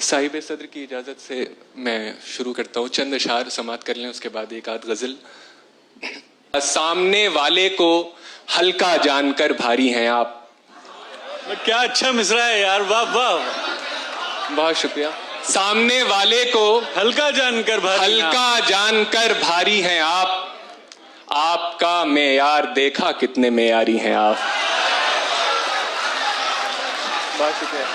साहिब सदर की इजाज़त से मैं शुरू करता हूँ। चंद अशार समात कर लें, उसके बाद एक आध गज़ल। सामने वाले को हल्का जानकर भारी हैं आप। क्या अच्छा मिसरा है यार, वाह वाह, बहुत शुक्रिया। सामने वाले को हल्का जानकर भारी हैं आप। आपका मेयार देखा कितने मेयारी हैं आप। बहुत शुक्रिया।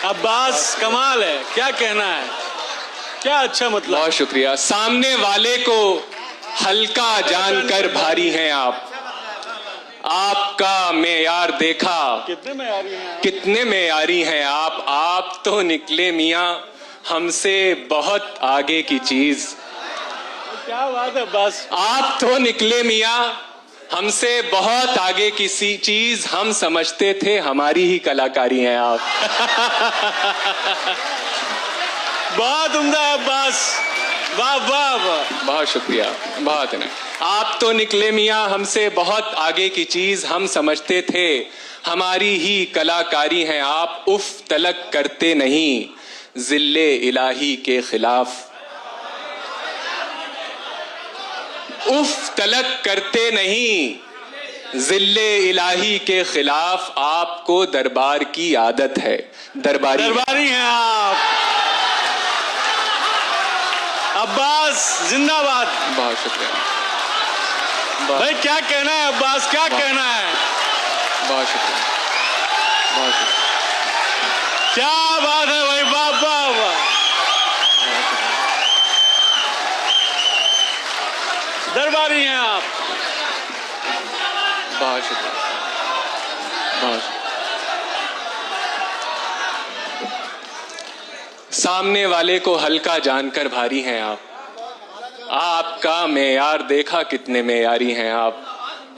अब्बास कमाल है, क्या कहना है, क्या अच्छा मतलब। बहुत शुक्रिया। सामने वाले को हल्का जानकर भारी हैं आप। आपका मेयार देखा कितने मेयारी हैं आप। आप तो निकले मियां हमसे बहुत आगे की चीज। क्या बात है अब्बास, आप तो निकले मियां हमसे बहुत आगे की चीज। हम समझते थे हमारी ही कलाकारी हैं आप। बहुत उम्दा है अब्बास, वाह वाह वाह। बहुत शुक्रिया, बहुत है। आप तो निकले मियां हमसे बहुत आगे की चीज। हम समझते थे हमारी ही कलाकारी हैं आप। उफ तलक करते नहीं जिल्ले इलाही के खिलाफ। उफ तलक करते नहीं जिल्ले इलाही के खिलाफ। आपको दरबार की आदत है, दरबारी हैं आप। अब्बास जिंदाबाद। बहुत शुक्रिया भाई, क्या कहना है अब्बास, क्या कहना है। बहुत शुक्रिया, बहुत शुक्रिया। क्या बात है भाई, वाह वाह वाह। दरबारी हैं आप। बहुत शुक्रिया, बहुत शुक्रिया। सामने वाले को हल्का जानकर भारी हैं आप। आपका मेयार देखा कितने मेयारी हैं आप।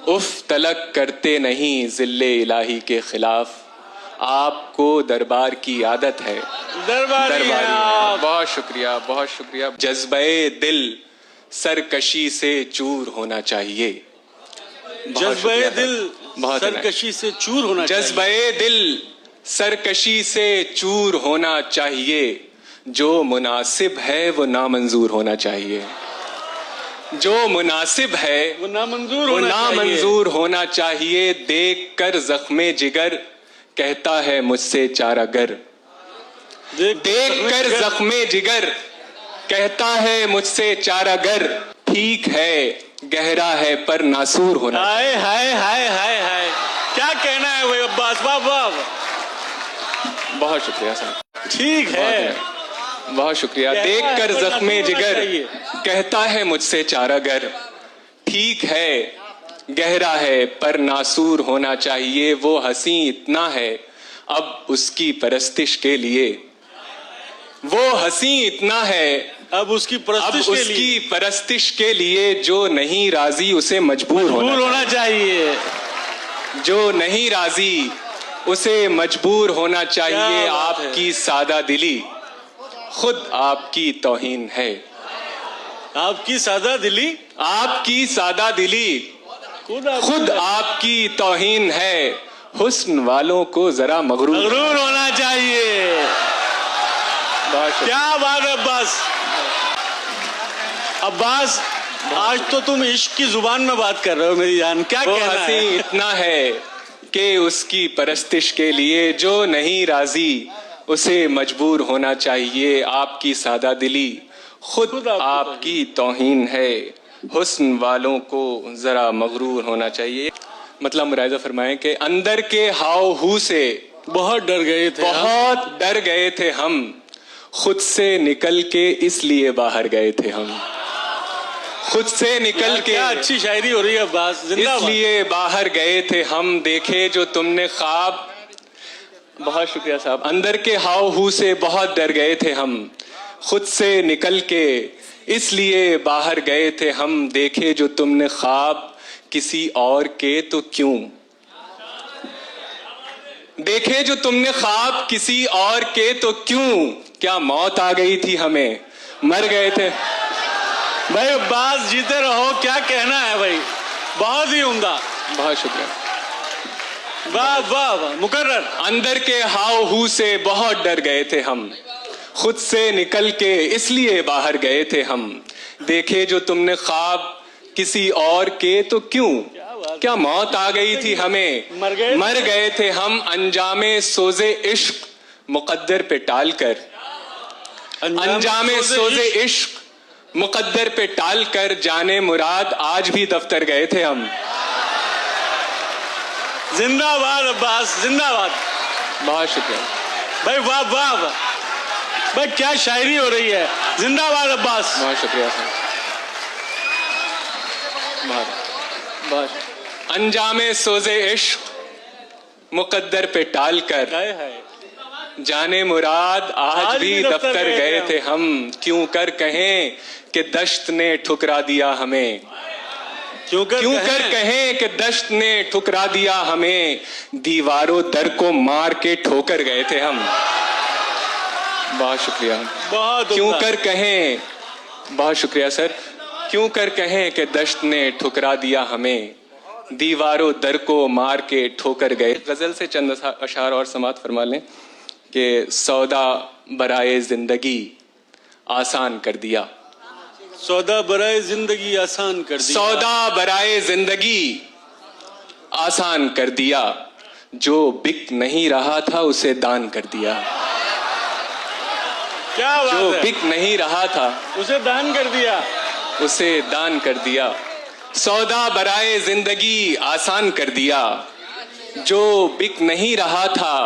उफ तलक करते नहीं जिल्ले इलाही के खिलाफ। आपको दरबार की आदत है, दरबारी हैं आप। बहुत शुक्रिया, बहुत शुक्रिया। जज्बे दिल सरकशी से चूर होना चाहिए। जज्बे दिल सरकशी से चूर होना चाहिए। जज्बे दिल सरकशी से चूर होना चाहिए। जो मुनासिब है वो नामंजूर होना चाहिए। जो मुनासिब है वो नामंजूर होना चाहिए। देख कर जख्मे जिगर कहता है मुझसे चारागर। देख कर जख्मे जिगर कहता है मुझसे चारागर। ठीक है गहरा है पर नासूर होना। हाय हाय हाय हाय हाय, क्या कहना है भाई अब्बास, वाह वाह। बहुत शुक्रिया साहब, ठीक है, बहुत शुक्रिया। देख कर जख्मे जिगर कहता है मुझसे चारागर। ठीक है गहरा है पर नासूर होना चाहिए। वो हंसी इतना है अब उसकी परस्तिश के लिए। वो हंसी इतना है अब उसकी परस्तिश के लिए। जो नहीं राजी उसे मजबूर होना चाहिए। जो नहीं राजी उसे मजबूर होना चाहिए। आपकी सादा दिली खुद आपकी तौहीन है। आपकी सादा दिली, आपकी सादा दिली खुद आपकी तौहीन है। हुस्न वालों को जरा मगरूर होना चाहिए। क्या बात है अब्बास। अब्बास, आज तो तुम इश्क की जुबान में बात कर रहे हो मेरी जान। क्या कहना है। इतना है कि उसकी परस्तिश के लिए जो नहीं राजी उसे मजबूर होना चाहिए। आपकी सादा दिली खुद आपकी तौहीन है। हुस्न वालों को जरा मगरूर होना चाहिए। मतलब मुरायजा फरमाएं कि अंदर के हाव हू से बहुत डर गए थे हम। खुद से निकल के इसलिए बाहर गए थे हम। खुद से निकल के, क्या अच्छी शायरी हो रही है अब्बास, इसलिए बाहर गए थे हम। देखे जो तुमने ख्वाब। बहुत शुक्रिया साहब। अंदर के हाव हू से बहुत डर गए थे हम। खुद से निकल के इसलिए बाहर गए थे हम। देखे जो तुमने ख्वाब किसी और के तो क्यों। देखे जो तुमने ख्वाब किसी और के तो क्यों। क्या मौत आ गई थी हमें, मर गए थे। भाई अब्बास जीते रहो, क्या कहना है भाई, बहुत ही उम्दा। बहुत शुक्रिया, वाह वाह वाह, मुकर्रर। अंदर के हाव हू से बहुत डर गए थे हम। खुद से निकल के इसलिए बाहर गए थे हम, देखे जो तुमने ख्वाब किसी और के तो क्यों, क्या मौत आ गई थी हमें, मर गए थे हम अंजामे सोजे इश्क मुकद्दर पे टाल कर, अंजामे सोजे इश्क मुकद्दर पे टाल कर, जाने मुराद आज भी दफ्तर गए थे हम। जिंदाबाद अब्बास, जिंदाबाद। बहुत शुक्रिया भाई, वाह वाह वाह। भाई क्या शायरी हो रही है, जिंदाबाद अब्बास। बहुत शुक्रिया सर, बहुत। अंजामे सोजे इश्क मुकद्दर पे टाल कर, हाय हाय। जाने मुराद आज भी दफ्तर गए थे हम, क्यों कर कहें कि दश्त ने ठुकरा दिया हमें, क्यों कर कहें कि दश्त ने ठुकरा दिया हमें, दीवारों दर को मार के ठोकर गए थे हम। बहुत शुक्रिया, बहुत क्यों कर कहें, बहुत शुक्रिया सर, क्यों कर कहें कि दश्त ने ठुकरा दिया हमें, दीवारों दर को मार के ठोकर गए। गजल से चंद अशार और समात फरमा लें कि सौदा बराए जिंदगी आसान कर दिया, सौदा बराए जिंदगी आसान कर दिया, सौदा बराए जिंदगी आसान कर दिया, जो बिक नहीं रहा था उसे दान कर दिया, क्या बात जो है? बिक नहीं रहा था उसे दान कर दिया, उसे दान कर दिया, सौदा बराए जिंदगी आसान कर दिया, जो बिक नहीं रहा था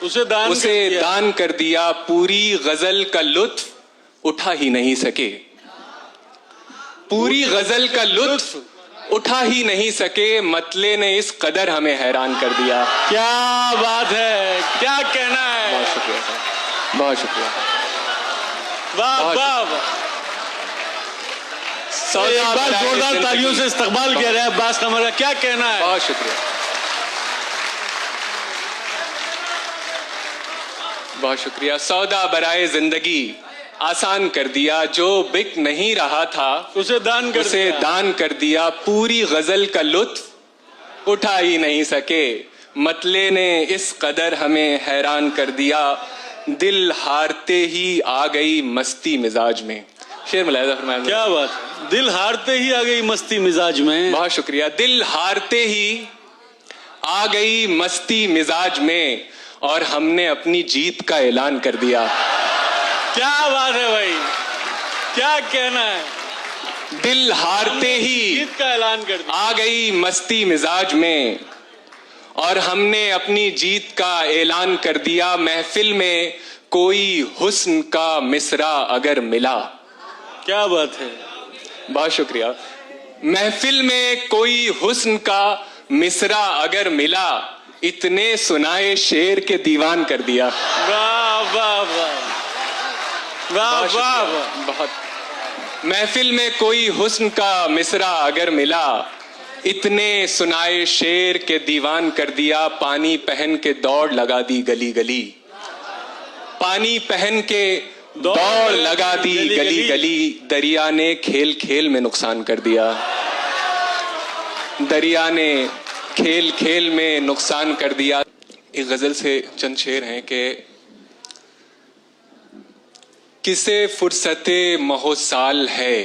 उसे दान कर दिया, पूरी गजल का लुत्फ उठा ही नहीं सके, पूरी गजल का लुत्फ उठा ही नहीं सके, मतले ने इस कदर हमें हैरान कर दिया। क्या बात है, क्या कहना है। बहुत शुक्रिया सर, बहुत शुक्रिया। वाह वाह वाह। एक बार जोरदार तालियों से इस्तकबाल किया रहा है अब्बास कमर का, क्या कहना है। बहुत शुक्रिया, बहुत शुक्रिया। सौदा बराए जिंदगी आसान कर दिया, जो बिक नहीं रहा था उसे दान कर दिया, पूरी गजल का लुत्फ उठा ही नहीं सके, मतले ने इस कदर हमें हैरान कर दिया, दिल हारते ही आ गई मस्ती मिजाज में। शेर मुलाहिजा फरमाया। क्या बात, दिल हारते ही आ गई मस्ती मिजाज में। बहुत शुक्रिया। दिल हारते ही आ गई मस्ती मिजाज में, और हमने अपनी जीत का ऐलान कर दिया। क्या बात है भाई, क्या कहना है। दिल हारते ही जीत का ऐलान कर दिया, आ गई मस्ती मिजाज में, और हमने अपनी जीत का ऐलान कर दिया। महफिल में कोई हुस्न का मिसरा अगर मिला। क्या बात है, बहुत शुक्रिया। महफिल में कोई हुस्न का मिसरा अगर मिला, इतने सुनाए शेर के दीवान कर दिया। वाह वाह वाह वाह वाह वाह। बहुत। महफिल में कोई हुस्न का मिसरा अगर मिला, इतने सुनाए शेर के दीवान कर दिया। पानी पहन के दौड़ लगा दी गली गली, पानी पहन के दौड़ लगा दी गली गली, दरिया ने खेल खेल में नुकसान कर दिया। दरिया ने खेल खेल में नुकसान कर दिया। एक गजल से चंद शेर हैं कि किसे फुर्सते महोसाल है,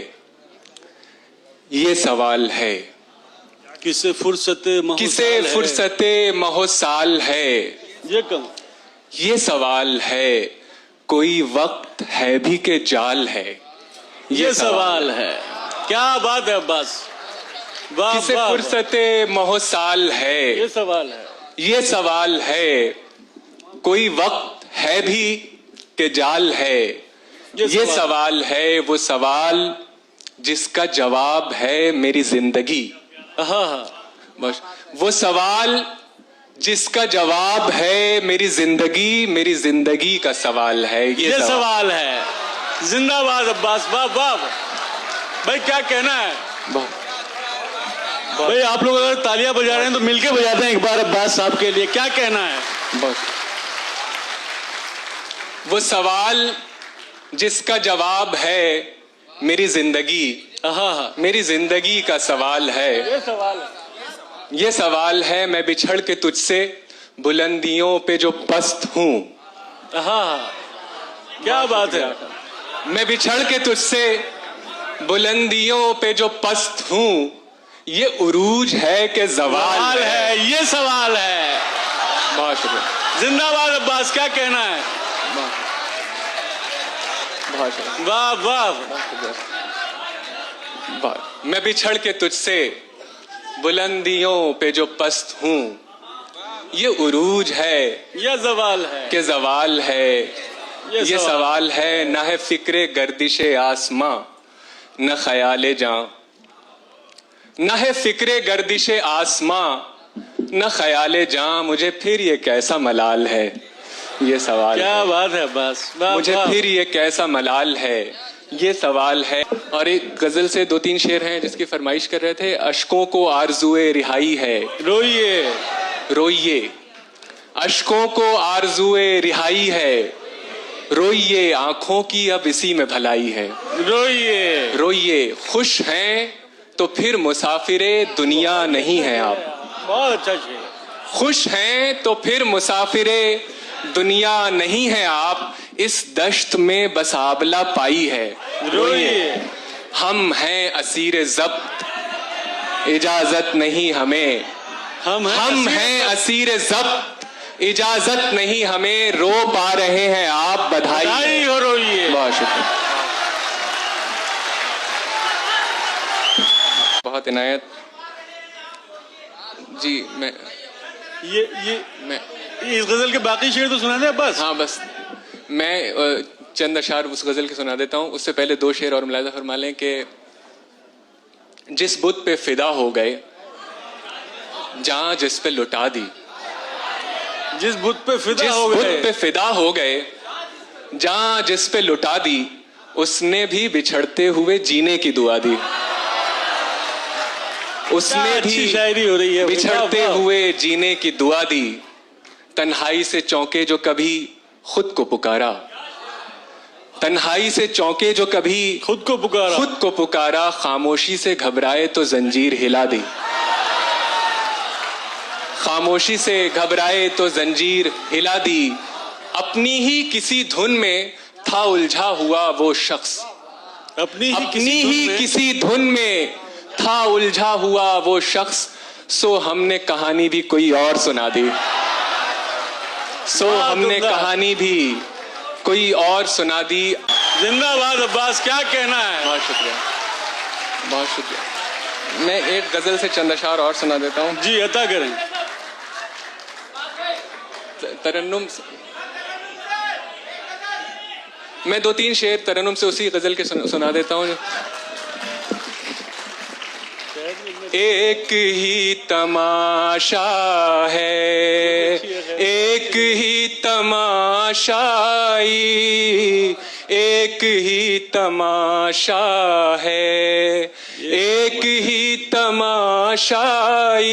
ये सवाल है। किसे फुर्सते महोसाल है, ये कम, ये सवाल है। कोई वक्त है भी के जाल है, ये सवाल है। क्या बात है अब्बास, वाह किसे वाह। फुर्सते महोसाल है, ये सवाल है, ये सवाल है। कोई वक्त है भी के जाल है, ये सवाल है। वो सवाल जिसका जवाब है मेरी जिंदगी। बस वो सवाल जिसका जवाब है मेरी जिंदगी का सवाल है। ये सवाल है। जिंदाबाद अब्बास, वाह वाह भाई, क्या कहना है। भाई आप लोग अगर तालियां बजा रहे हैं तो मिलके बजाते हैं एक बार अब्बास साहब के लिए, क्या कहना है। बस वो सवाल जिसका जवाब है मेरी जिंदगी, मेरी जिंदगी का सवाल है। ये सवाल है, ये सवाल है। मैं बिछड़ के तुझसे बुलंदियों पे जो पस्त हूँ, क्या बात है। मैं बिछड़ के तुझसे बुलंदियों पे जो पस्त हूं, ये उरूज है कि सवाल जवाल है। है, ये सवाल है। बहुत शुक्रिया, जिंदाबाद अब्बास, क्या कहना है। बहुत शुक्रिया, वाह वाह। बहुत। मैं बिछड़ के तुझसे बुलंदियों पे जो पस्त हूं, ये उरूज है ये सवाल है। कि जवाल है। ये सवाल है, न है फिक्रे गर्दिशे आसमां न ख्याले जां, न है फिक्रे गर्दिशे आसमां न ख्याले जां। मुझे फिर ये कैसा मलाल है, ये सवाल क्या है। बात है अब्बास, वाह मुझे वाह। फिर ये कैसा मलाल है, ये सवाल है। और एक गजल से 2-3 शेर हैं जिसकी फरमाइश कर रहे थे। अश्कों को आरजुए रिहाई है, रोइए रोइए। अश्कों को आरजुए रिहाई है, रोइए। आंखों की अब इसी में भलाई है, रोइए। रोइए। खुश हैं तो फिर मुसाफिरे दुनिया नहीं है आप। बहुत अच्छा शेर। खुश हैं तो फिर मुसाफिरे दुनिया नहीं है आप। इस दश्त में बस आबला पाई है, रोइए। हम हैं असीर जब्त, इजाजत नहीं हमें। हम हैं असीर जब्त, इजाजत नहीं हमें। रो पा रहे हैं आप, बधाई बधाई हो। रोइए। बहुत शुक्रिया, बहुत इनायत जी। मैं इस गजल के बाकी शेर तो सुना दे अब्बास। हाँ, बस मैं चंद अशार उस गजल के सुना देता हूँ। उससे पहले 2 शेर और मुलाहिजा फरमा लें कि जिस बुत पे फिदा हो गए, जहां जिस पे लुटा दी। जिस बुत पे फिदा जिस हो बुत गए, पे फिदा हो गए, जहां जिस पे लुटा दी, उसने भी बिछड़ते हुए जीने की दुआ दी। उसने क्या अच्छी भी शायरी हो रही है। बिछड़ते वाह, वाह। हुए जीने की दुआ दी। तन्हाई से चौंके जो कभी खुद को पुकारा, तन्हाई से चौंके जो कभी खुद को पुकारा, खुद को पुकारा। खामोशी से घबराए तो जंजीर हिला दी, खामोशी से घबराए तो जंजीर हिला दी। अपनी ही किसी धुन में था उलझा हुआ वो शख्स, अपनी ही किसी धुन में था उलझा हुआ वो शख्स। सो हमने कहानी भी कोई और सुना दी, सो हमने कहानी भी कोई और सुना दी। जिंदाबाद अब्बास, क्या कहना है। बहुत शुक्रिया, बहुत शुक्रिया। मैं एक गजल से चंद अशार और सुना देता हूँ। जी अता करें। तरन्नुम मैं 2-3 शेर तरन्नुम से उसी गजल के सुना देता हूँ। एक ही तमाशा है, एक ही तमाशाई, एक ही तमाशा है, एक ही तमाशाई।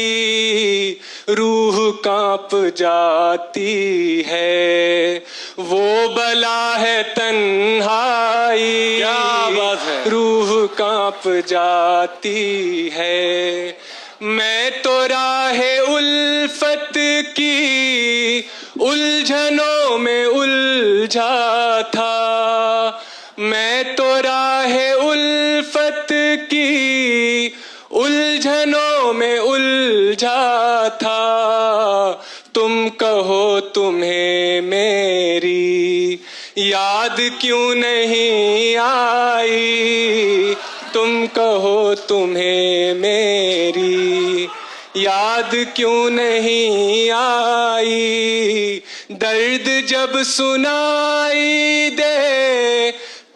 रूह कांप जाती है, वो बला है तन्हाई। क्या बात है। रूह कांप जाती है। मैं तो राहे उल्फत की उलझनों में उलझा था, मैं तो राहे उल्फत की उलझनों में उलझा था। तुम कहो तुम्हें मेरी याद क्यों नहीं आई, तुम कहो तुम्हें मेरी याद क्यों नहीं आई। दर्द जब सुनाई दे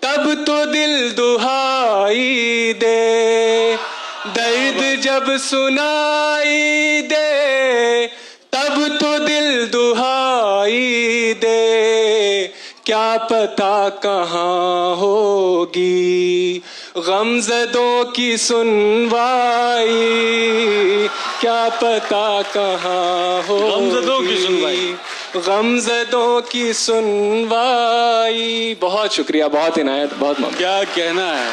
तब तो दिल दुहाई दे, दर्द जब सुनाई दे तब तो दिल दुहाई दे। क्या पता कहाँ होगी गमज़दों की सुनवाई, क्या पता कहाँ गमज़दों की सुनवाई, होगी गमज़दों की सुनवाई। बहुत शुक्रिया, बहुत इनायत, बहुत मामला। क्या कहना है।